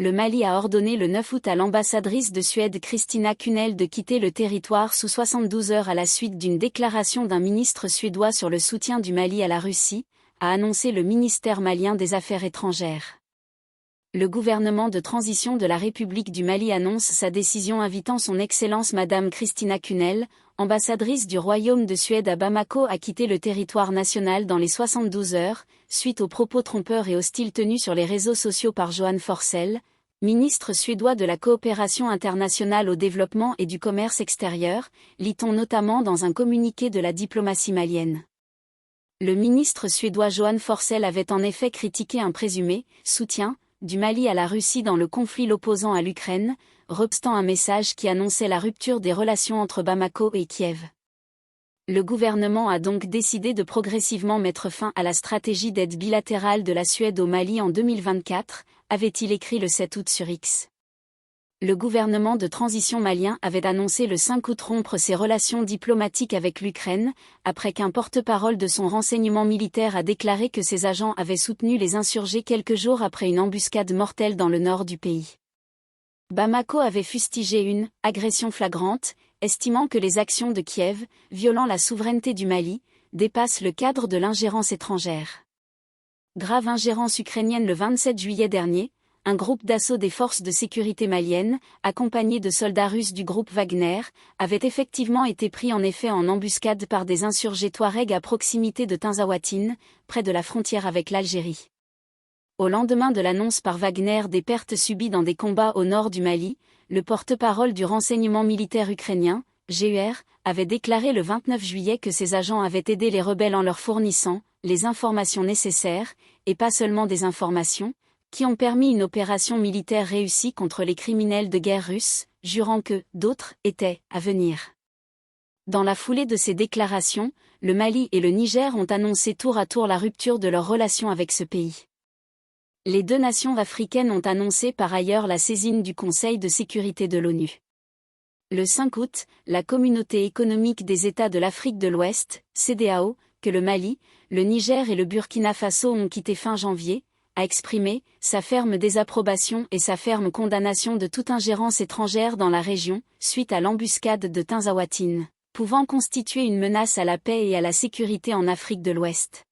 Le Mali a ordonné le 9 août à l'ambassadrice de Suède Kristina Kunel de quitter le territoire sous 72 heures à la suite d'une déclaration d'un ministre suédois sur le soutien du Mali à la Russie, a annoncé le ministère malien des Affaires étrangères. Le gouvernement de transition de la République du Mali annonce sa décision invitant son Excellence Madame Kristina Kunel, ambassadrice du Royaume de Suède à Bamako à quitter le territoire national dans les 72 heures, suite aux propos trompeurs et hostiles tenus sur les réseaux sociaux par Johan Forssell, ministre suédois de la coopération internationale au développement et du commerce extérieur, lit-on notamment dans un communiqué de la diplomatie malienne. Le ministre suédois Johan Forssell avait en effet critiqué un présumé soutien du Mali à la Russie dans le conflit l'opposant à l'Ukraine, repostant un message qui annonçait la rupture des relations entre Bamako et Kiev. Le gouvernement a donc décidé de progressivement mettre fin à la stratégie d'aide bilatérale de la Suède au Mali en 2024, avait-il écrit le 7 août sur X. Le gouvernement de transition malien avait annoncé le 5 août rompre ses relations diplomatiques avec l'Ukraine, après qu'un porte-parole de son renseignement militaire a déclaré que ses agents avaient soutenu les insurgés quelques jours après une embuscade mortelle dans le nord du pays. Bamako avait fustigé une « agression flagrante », estimant que les actions de Kiev, violant la souveraineté du Mali, dépassent le cadre de l'ingérence étrangère. Grave ingérence ukrainienne le 27 juillet dernier, un groupe d'assaut des forces de sécurité maliennes, accompagné de soldats russes du groupe Wagner, avait effectivement été pris en effet en embuscade par des insurgés Touaregs à proximité de Tinzawatine, près de la frontière avec l'Algérie. Au lendemain de l'annonce par Wagner des pertes subies dans des combats au nord du Mali, le porte-parole du renseignement militaire ukrainien, GUR, avait déclaré le 29 juillet que ses agents avaient aidé les rebelles en leur fournissant les informations nécessaires, et pas seulement des informations, qui ont permis une opération militaire réussie contre les criminels de guerre russes, jurant que d'autres étaient à venir. Dans la foulée de ces déclarations, le Mali et le Niger ont annoncé tour à tour la rupture de leurs relations avec ce pays. Les deux nations africaines ont annoncé par ailleurs la saisine du Conseil de sécurité de l'ONU. Le 5 août, la Communauté économique des États de l'Afrique de l'Ouest, CEDEAO, que le Mali, le Niger et le Burkina Faso ont quitté fin janvier, a exprimé sa ferme désapprobation et sa ferme condamnation de toute ingérence étrangère dans la région, suite à l'embuscade de Tinzawatine, pouvant constituer une menace à la paix et à la sécurité en Afrique de l'Ouest.